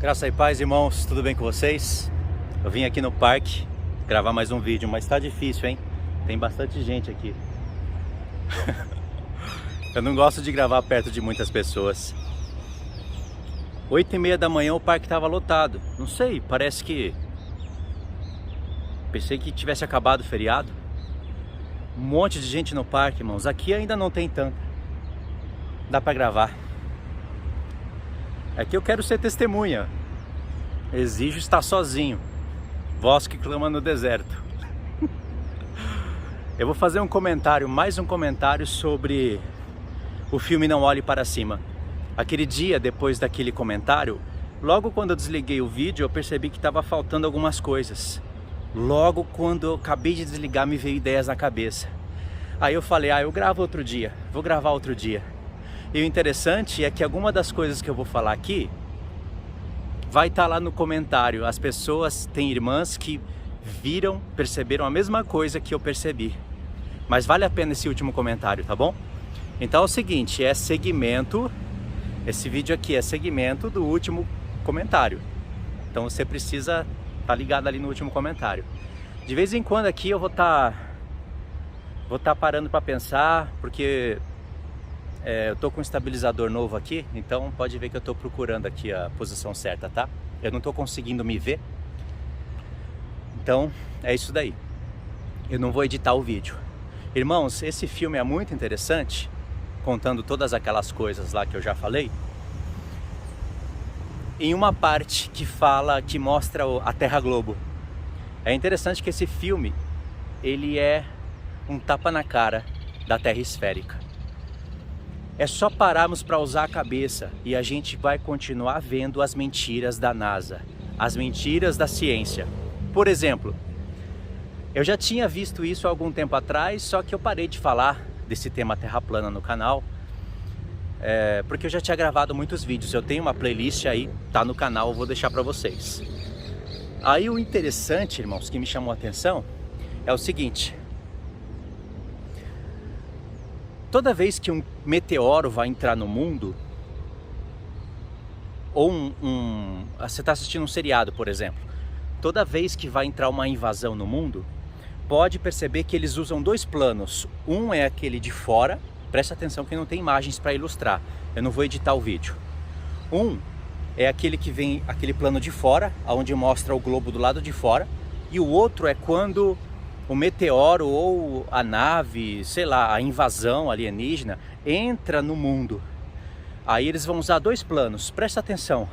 Graça e paz, irmãos, tudo bem com vocês? Eu vim aqui no parque gravar mais um vídeo, mas tá difícil, hein? Tem bastante gente aqui. Eu não gosto de gravar perto de muitas pessoas. 8h30 da manhã o parque tava lotado. Não sei, parece que... Pensei que tivesse acabado o feriado. Um monte de gente no parque, irmãos. Aqui ainda não tem tanto. Dá pra gravar. Aqui eu quero ser testemunha. Exijo estar sozinho. Voz que clama no deserto. Eu vou fazer um comentário, mais um comentário sobre o filme Não Olhe Para Cima. Aquele dia, depois daquele comentário, logo quando eu desliguei o vídeo, eu percebi que estava faltando algumas coisas. Logo quando eu acabei de desligar, me veio ideias na cabeça. Aí eu falei, eu gravo outro dia, vou gravar outro dia. E o interessante é que alguma das coisas que eu vou falar aqui vai estar lá no comentário. As pessoas, têm irmãs que viram, perceberam a mesma coisa que eu percebi. Mas vale a pena esse último comentário, tá bom? Então é o seguinte, é seguimento, esse vídeo aqui é seguimento do último comentário. Então você precisa estar ligado ali no último comentário. De vez em quando aqui eu vou estar parando para pensar, porque eu tô com um estabilizador novo aqui, então pode ver que eu tô procurando aqui a posição certa, tá? Eu não tô conseguindo me ver. Então é isso daí. Eu não vou editar o vídeo. Irmãos, esse filme é muito interessante, contando todas aquelas coisas lá que eu já falei. Em uma parte que fala, que mostra a Terra Globo. É interessante que esse filme, ele é um tapa na cara da Terra esférica. É só pararmos para usar a cabeça e a gente vai continuar vendo as mentiras da NASA, as mentiras da ciência. Por exemplo, eu já tinha visto isso há algum tempo atrás, só que eu parei de falar desse tema Terra plana no canal, porque eu já tinha gravado muitos vídeos. Eu tenho uma playlist aí, tá no canal, eu vou deixar para vocês. Aí o interessante, irmãos, que me chamou a atenção é o seguinte: toda vez que um meteoro vai entrar no mundo, ou você está assistindo um seriado, por exemplo, toda vez que vai entrar uma invasão no mundo, pode perceber que eles usam dois planos. Um é aquele de fora, presta atenção que não tem imagens para ilustrar, eu não vou editar o vídeo. Um é aquele que vem, aquele plano de fora, onde mostra o globo do lado de fora, e o outro é quando o meteoro ou a nave, sei lá, a invasão alienígena entra no mundo. Aí eles vão usar dois planos, presta atenção.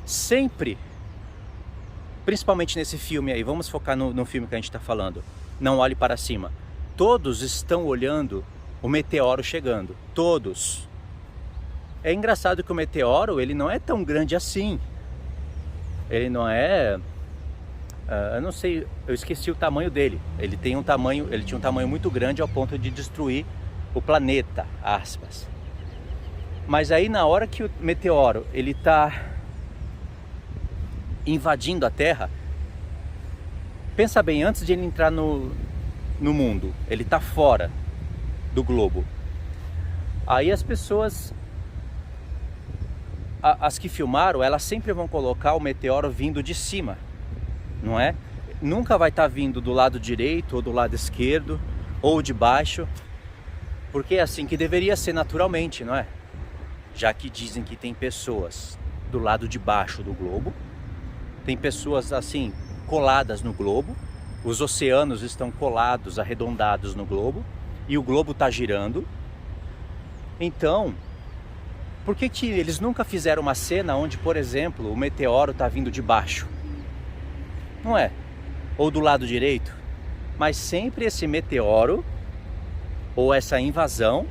Sempre, principalmente nesse filme aí, vamos focar no filme que a gente está falando, Não Olhe Para Cima. Todos estão olhando o meteoro chegando, todos. É engraçado que o meteoro, ele não é tão grande assim. Ele não é... eu não sei, eu esqueci o tamanho dele. Ele tinha um tamanho muito grande ao ponto de destruir o planeta, aspas. Mas aí na hora que o meteoro ele está invadindo a Terra, pensa bem, antes de ele entrar no mundo, ele está fora do globo. Aí as pessoas, as que filmaram, elas sempre vão colocar o meteoro vindo de cima, não é? Nunca vai estar vindo do lado direito ou do lado esquerdo ou de baixo, porque é assim que deveria ser naturalmente, não é? Já que dizem que tem pessoas do lado de baixo do globo, tem pessoas assim coladas no globo, os oceanos estão colados, arredondados no globo e o globo está girando. Então, por que eles nunca fizeram uma cena onde, por exemplo, o meteoro está vindo de baixo? Não é? Ou do lado direito? Mas sempre esse meteoro ou essa invasão,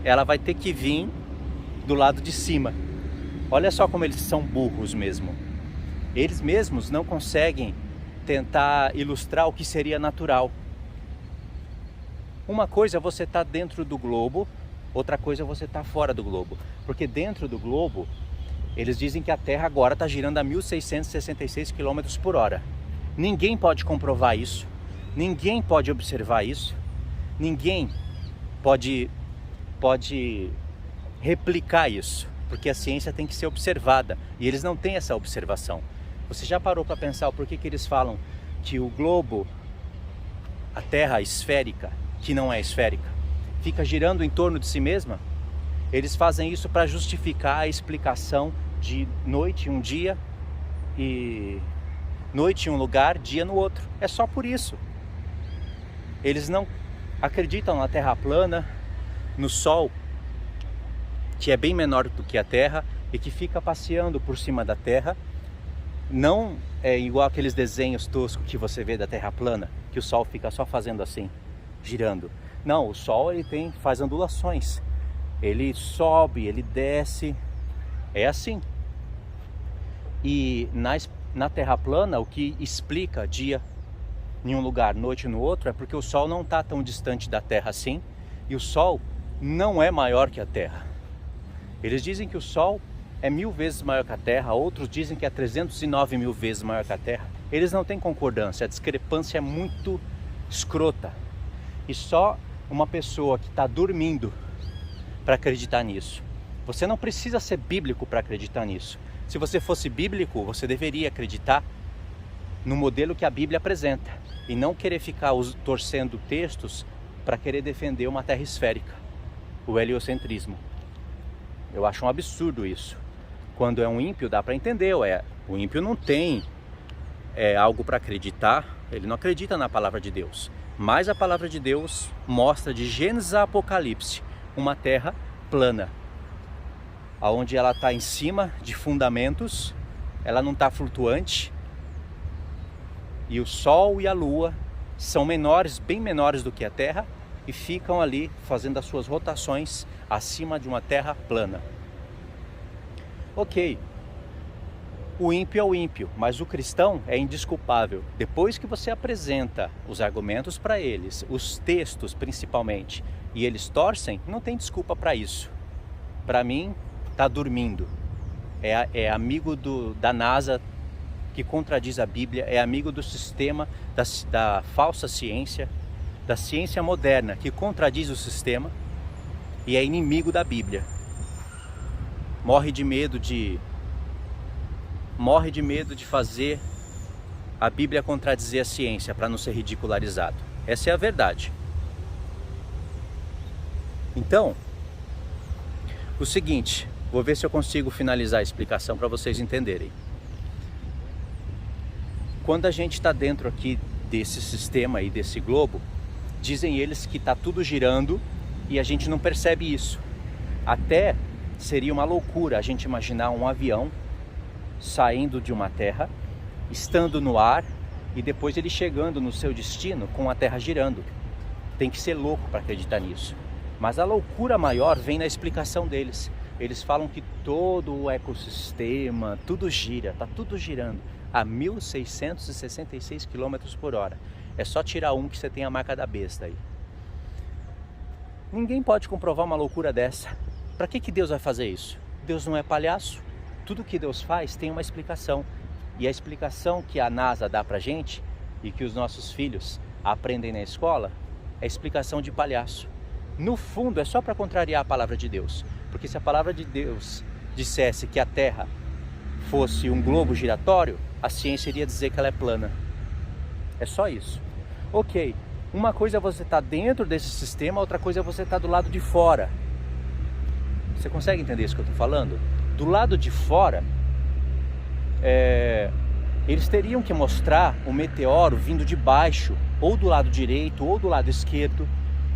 ela vai ter que vir do lado de cima. Olha só como eles são burros mesmo. Eles mesmos não conseguem tentar ilustrar o que seria natural. Uma coisa é você estar dentro do globo, outra coisa é você estar fora do globo. Porque dentro do globo, eles dizem que a Terra agora está girando a 1.666 km por hora. Ninguém pode comprovar isso, ninguém pode observar isso, ninguém pode replicar isso. porque a ciência tem que ser observada e eles não têm essa observação. Você já parou para pensar o porquê que eles falam que o globo, a Terra esférica, que não é esférica, fica girando em torno de si mesma? Eles fazem isso para justificar a explicação de noite um dia e noite em um lugar, dia no outro. É só por isso. Eles não acreditam na Terra plana, no Sol, que é bem menor do que a Terra e que fica passeando por cima da Terra. Não é igual aqueles desenhos toscos que você vê da Terra plana, que o Sol fica só fazendo assim, girando. Não, o Sol ele faz ondulações. Ele sobe, ele desce. É assim. E na Terra plana, o que explica dia em um lugar, noite no outro, é porque o Sol não está tão distante da Terra assim. E o Sol não é maior que a Terra. Eles dizem que o Sol é 1000 vezes maior que a Terra, outros dizem que é 309 mil vezes maior que a Terra. Eles não têm concordância, a discrepância é muito escrota. E só uma pessoa que está dormindo para acreditar nisso. Você não precisa ser bíblico para acreditar nisso. Se você fosse bíblico, você deveria acreditar no modelo que a Bíblia apresenta e não querer ficar torcendo textos para querer defender uma terra esférica, o heliocentrismo. Eu acho um absurdo isso. Quando é um ímpio dá para entender, o ímpio não tem algo para acreditar, ele não acredita na palavra de Deus. Mas a palavra de Deus mostra de Gênesis a Apocalipse uma terra plana, onde ela está em cima de fundamentos, ela não está flutuante, e o Sol e a Lua são menores, bem menores do que a Terra, e ficam ali fazendo as suas rotações acima de uma terra plana. Ok, o ímpio é o ímpio, mas o cristão é indesculpável. Depois que você apresenta os argumentos para eles, os textos principalmente, e eles torcem, não tem desculpa para isso. Para mim, está dormindo. É amigo da NASA que contradiz a Bíblia, é amigo do sistema da falsa ciência, da ciência moderna que contradiz o sistema e é inimigo da Bíblia. Morre de medo de fazer a Bíblia contradizer a ciência para não ser ridicularizado. Essa é a verdade. Então, o seguinte, vou ver se eu consigo finalizar a explicação para vocês entenderem. Quando a gente está dentro aqui desse sistema e desse globo, dizem eles que está tudo girando e a gente não percebe isso. Até seria uma loucura a gente imaginar um avião saindo de uma terra, estando no ar e depois ele chegando no seu destino com a terra girando. Tem que ser louco para acreditar nisso. Mas a loucura maior vem na explicação deles. Eles falam que todo o ecossistema, tudo gira, está tudo girando a 1.666 km por hora. É só tirar um que você tem a marca da besta aí. Ninguém pode comprovar uma loucura dessa. Para que Deus vai fazer isso? Deus não é palhaço. Tudo que Deus faz tem uma explicação. E a explicação que a NASA dá pra gente e que os nossos filhos aprendem na escola é explicação de palhaço. No fundo é só para contrariar a palavra de Deus. Porque se a palavra de Deus dissesse que a Terra fosse um globo giratório, a ciência iria dizer que ela é plana. É só isso. Ok, uma coisa é você estar dentro desse sistema, outra coisa é você estar do lado de fora. Você consegue entender isso que eu estou falando? Do lado de fora, eles teriam que mostrar o meteoro vindo de baixo, ou do lado direito, ou do lado esquerdo.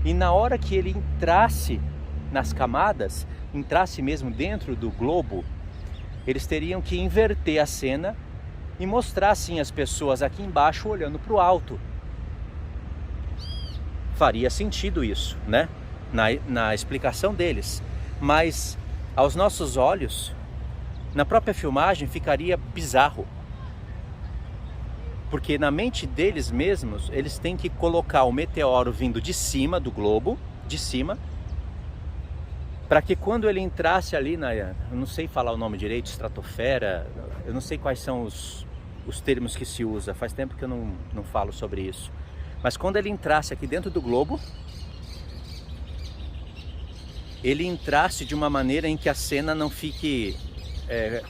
E na hora que ele entrasse nas camadas, entrasse mesmo dentro do globo, eles teriam que inverter a cena e mostrar assim as pessoas aqui embaixo olhando para o alto. Faria sentido isso, né? Na explicação deles. Mas aos nossos olhos, na própria filmagem ficaria bizarro. Porque na mente deles mesmos, eles têm que colocar o meteoro vindo de cima do globo, de cima, para que quando ele entrasse ali eu não sei falar o nome direito, estratosfera, eu não sei quais são os termos que se usa, faz tempo que eu não falo sobre isso. Mas quando ele entrasse aqui dentro do globo, ele entrasse de uma maneira em que a cena não fique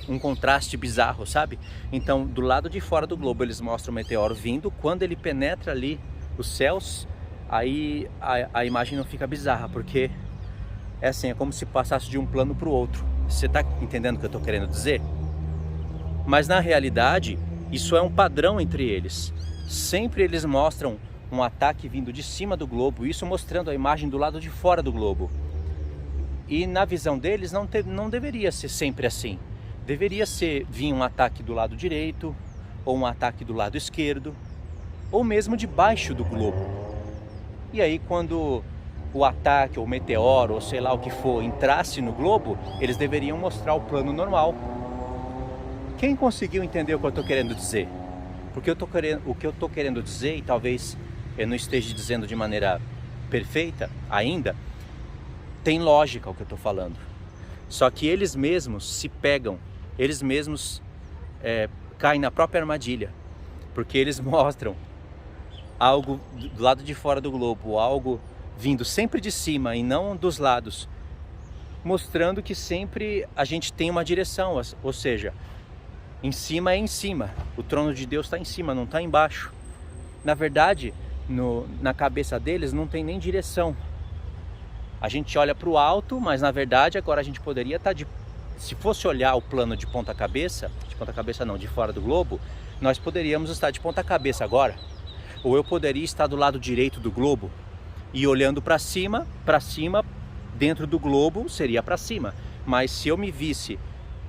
um contraste bizarro, sabe? Então, do lado de fora do globo eles mostram o meteoro vindo. Quando ele penetra ali os céus, aí a imagem não fica bizarra, porque é assim, é como se passasse de um plano para o outro. Você tá entendendo o que eu estou querendo dizer? Mas na realidade, isso é um padrão entre eles. Sempre eles mostram um ataque vindo de cima do globo, isso mostrando a imagem do lado de fora do globo. E na visão deles não deveria ser sempre assim. Deveria vir um ataque do lado direito, ou um ataque do lado esquerdo, ou mesmo debaixo do globo. E aí quando o ataque, ou o meteoro, ou sei lá o que for, entrasse no globo, eles deveriam mostrar o plano normal. Quem conseguiu entender o que eu estou querendo dizer? Porque o que eu estou querendo dizer, e talvez eu não esteja dizendo de maneira perfeita ainda, tem lógica o que eu estou falando. Só que eles mesmos se pegam, eles mesmos caem na própria armadilha, porque eles mostram algo do lado de fora do globo, algo vindo sempre de cima e não dos lados, mostrando que sempre a gente tem uma direção, ou seja, em cima é em cima, o trono de Deus está em cima, não está embaixo. Na verdade, na cabeça deles não tem nem direção. A gente olha para o alto, mas na verdade agora a gente poderia estar se fosse olhar o plano de ponta cabeça não, de fora do globo, nós poderíamos estar de ponta cabeça agora. Ou eu poderia estar do lado direito do globo e olhando para cima, dentro do globo seria para cima. Mas se eu me visse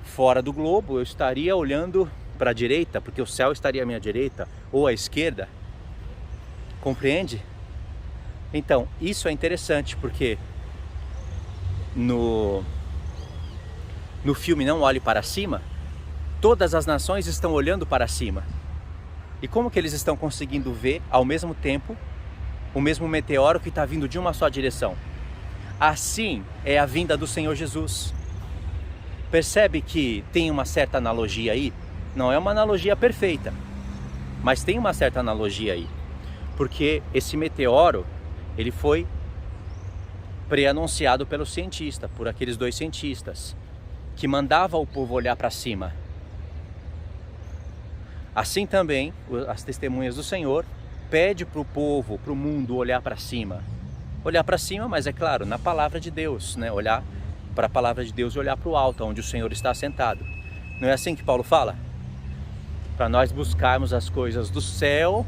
fora do globo, eu estaria olhando para a direita, porque o céu estaria à minha direita ou à esquerda. Compreende? Então, isso é interessante, porque no filme Não Olhe Para Cima, todas as nações estão olhando para cima. E como que eles estão conseguindo ver ao mesmo tempo o mesmo meteoro que está vindo de uma só direção? Assim é a vinda do Senhor Jesus. Percebe que tem uma certa analogia aí? Não é uma analogia perfeita, mas tem uma certa analogia aí. Porque esse meteoro, ele foi pré-anunciado pelo cientista, por aqueles 2 cientistas, que mandavam o povo olhar para cima. Assim também, as testemunhas do Senhor pede para o povo, para o mundo olhar para cima. Olhar para cima, mas é claro, na palavra de Deus, né? Olhar para a palavra de Deus e olhar para o alto, onde o Senhor está sentado. Não é assim que Paulo fala? Para nós buscarmos as coisas do céu,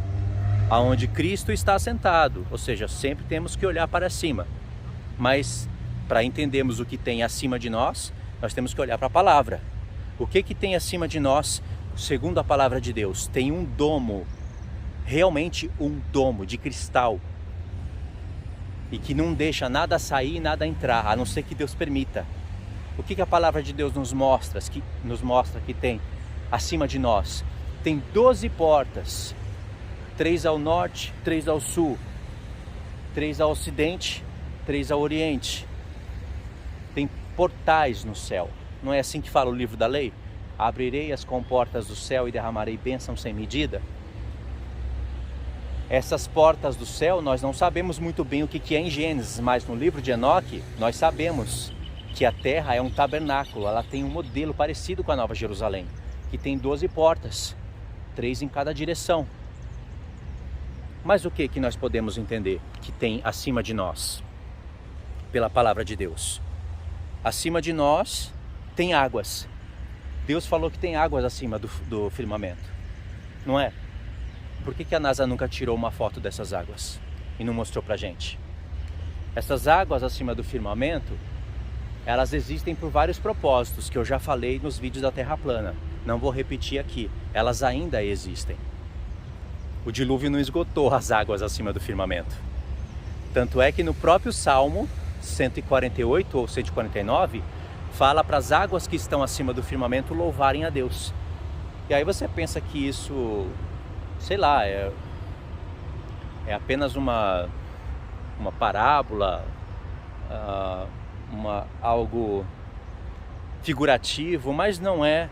aonde Cristo está sentado. Ou seja, sempre temos que olhar para cima. Mas para entendermos o que tem acima de nós, nós temos que olhar para a palavra. O que tem acima de nós, segundo a palavra de Deus? Tem um domo, realmente um domo de cristal, e que não deixa nada sair e nada entrar, a não ser que Deus permita. O que a palavra de Deus nos mostra que tem acima de nós? Tem 12 portas, 3 ao norte, 3 ao sul, 3 ao ocidente, 3 ao oriente. Tem portais no céu. Não é assim que fala o livro da lei? Abrirei as comportas do céu e derramarei bênção sem medida. Essas portas do céu nós não sabemos muito bem o que é em Gênesis, mas no livro de Enoque nós sabemos que a terra é um tabernáculo, ela tem um modelo parecido com a Nova Jerusalém, que tem 12 portas, 3 em cada direção. Mas o que nós podemos entender que tem acima de nós? Pela palavra de Deus. Acima de nós tem águas. Deus falou que tem águas acima do firmamento, não é? Por que a NASA nunca tirou uma foto dessas águas e não mostrou pra gente? Essas águas acima do firmamento, elas existem por vários propósitos que eu já falei nos vídeos da Terra plana. Não vou repetir aqui, elas ainda existem. O dilúvio não esgotou as águas acima do firmamento. Tanto é que no próprio Salmo 148 ou 149, fala para as águas que estão acima do firmamento louvarem a Deus. E aí você pensa que isso, sei lá, é apenas uma parábola, algo figurativo, mas não é.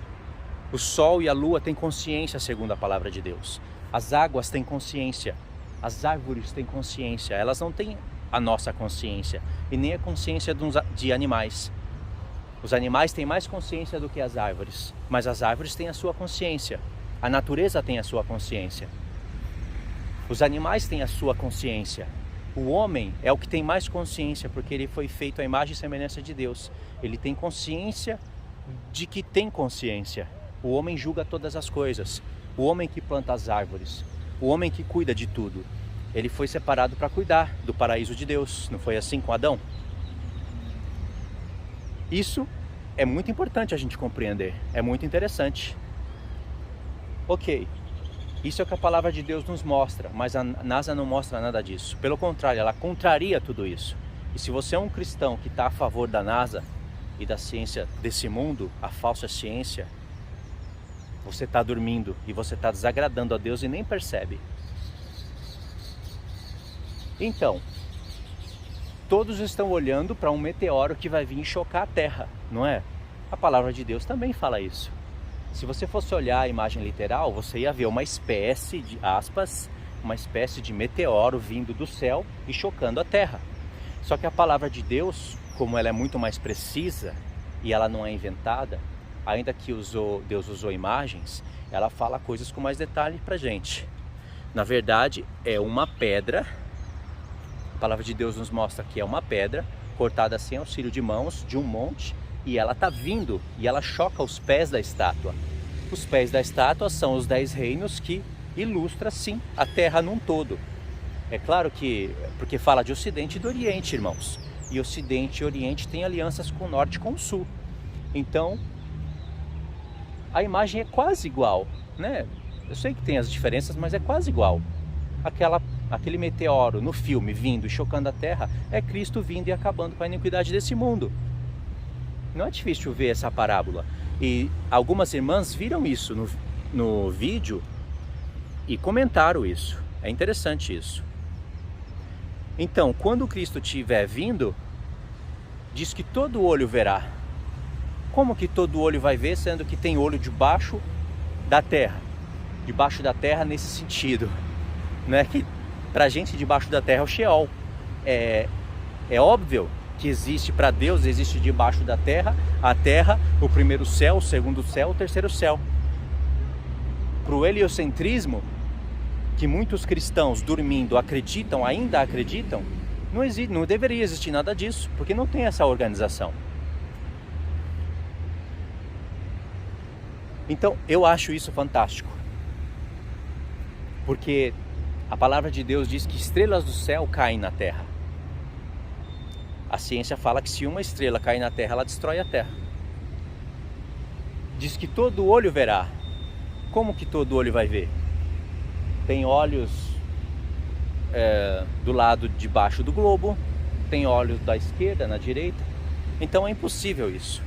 O sol e a lua têm consciência, segundo a palavra de Deus. As águas têm consciência, as árvores têm consciência, elas não têm a nossa consciência e nem a consciência de animais. Os animais têm mais consciência do que as árvores, mas as árvores têm a sua consciência. A natureza tem a sua consciência. Os animais têm a sua consciência. O homem é o que tem mais consciência, porque ele foi feito à imagem e semelhança de Deus. Ele tem consciência de que tem consciência. O homem julga todas as coisas. O homem que planta as árvores. O homem que cuida de tudo. Ele foi separado para cuidar do paraíso de Deus. Não foi assim com Adão? Isso é muito importante a gente compreender. É muito interessante. Ok. Isso é o que a palavra de Deus nos mostra, mas a NASA não mostra nada disso. Pelo contrário, ela contraria tudo isso. E se você é um cristão que está a favor da NASA e da ciência desse mundo, a falsa ciência, você está dormindo e você está desagradando a Deus e nem percebe. Então, todos estão olhando para um meteoro que vai vir chocar a Terra, não é? A palavra de Deus também fala isso. Se você fosse olhar a imagem literal, você ia ver uma espécie de, aspas, uma espécie de meteoro vindo do céu e chocando a Terra. Só que a palavra de Deus, como ela é muito mais precisa e ela não é inventada, ainda que Deus usou imagens, ela fala coisas com mais detalhe pra gente. Na verdade, é uma pedra, a palavra de Deus nos mostra que é uma pedra cortada sem auxílio de mãos, de um monte, e ela está vindo e ela choca os pés da estátua. Os pés da estátua são os 10 reinos que ilustra sim a Terra num todo. É claro que, porque fala de Ocidente e do Oriente, irmãos. E Ocidente e Oriente têm alianças com o Norte e com o Sul. Então, a imagem é quase igual, né? Eu sei que tem as diferenças, mas é quase igual. Aquele meteoro no filme vindo e chocando a Terra é Cristo vindo e acabando com a iniquidade desse mundo. Não é difícil ver essa parábola. E algumas irmãs viram isso no vídeo e comentaram isso. É interessante isso. Então, quando Cristo estiver vindo, diz que todo olho verá. Como que todo olho vai ver, sendo que tem olho debaixo da terra? Debaixo da terra nesse sentido. Não é que pra gente debaixo da terra é o Sheol. É óbvio que existe para Deus, existe debaixo da terra, a terra, o primeiro céu, o segundo céu, o terceiro céu. Para o heliocentrismo, que muitos cristãos dormindo acreditam, ainda acreditam, não deveria existir nada disso, porque não tem essa organização. Então, eu acho isso fantástico, porque a palavra de Deus diz que estrelas do céu caem na terra. A ciência fala que se uma estrela cair na Terra, ela destrói a Terra. Diz que todo olho verá. Como que todo olho vai ver? Tem olhos do lado de baixo do globo, tem olhos da esquerda, na direita. Então é impossível isso.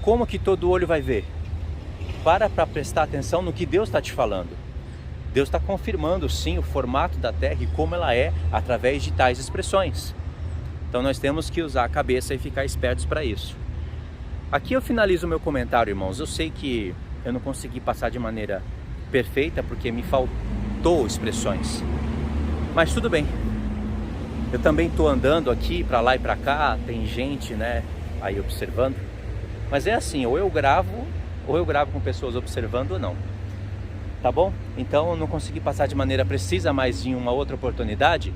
Como que todo olho vai ver? Para prestar atenção no que Deus está te falando. Deus está confirmando sim o formato da Terra e como ela é através de tais expressões. Então nós temos que usar a cabeça e ficar espertos para isso. Aqui eu finalizo o meu comentário, irmãos. Eu sei que eu não consegui passar de maneira perfeita porque me faltou expressões. Mas tudo bem. Eu também estou andando aqui para lá e para cá, tem gente, né, aí observando. Mas é assim, ou eu gravo com pessoas observando ou não. Tá bom? Então eu não consegui passar de maneira precisa, mas em uma outra oportunidade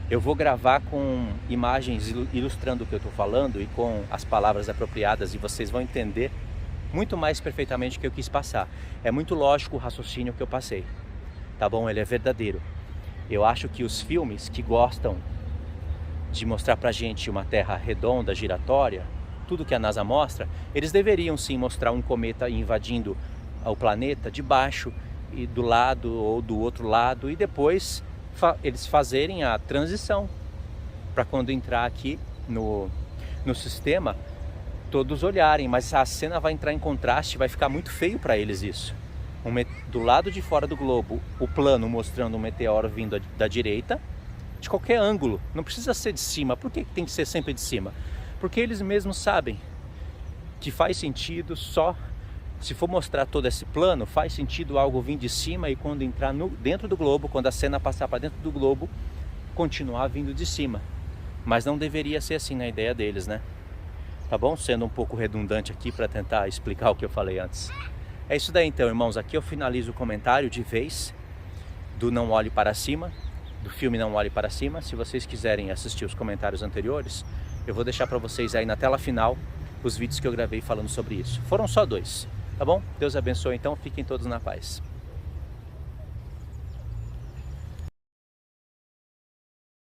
eu vou gravar com imagens ilustrando o que eu estou falando e com as palavras apropriadas e vocês vão entender muito mais perfeitamente o que eu quis passar. É muito lógico o raciocínio que eu passei, tá bom? Ele é verdadeiro. Eu acho que os filmes que gostam de mostrar pra gente uma Terra redonda, giratória, tudo que a NASA mostra, eles deveriam sim mostrar um cometa invadindo o planeta de baixo e do lado ou do outro lado e depois eles fazerem a transição para quando entrar aqui no sistema todos olharem, mas a cena vai entrar em contraste, vai ficar muito feio para eles isso. Do lado de fora do globo, o plano mostrando um meteoro vindo da direita, de qualquer ângulo, não precisa ser de cima. Por que tem que ser sempre de cima? Porque eles mesmos sabem que faz sentido só, se for mostrar todo esse plano, faz sentido algo vir de cima e quando entrar dentro do globo, quando a cena passar para dentro do globo, continuar vindo de cima. Mas não deveria ser assim na ideia deles, né? Tá bom? Sendo um pouco redundante aqui para tentar explicar o que eu falei antes. É isso daí então, irmãos. Aqui eu finalizo o comentário de vez do Não Olhe Para Cima, do filme Não Olhe Para Cima. Se vocês quiserem assistir os comentários anteriores, eu vou deixar para vocês aí na tela final os vídeos que eu gravei falando sobre isso. Foram só 2, tá bom? Deus abençoe então, fiquem todos na paz.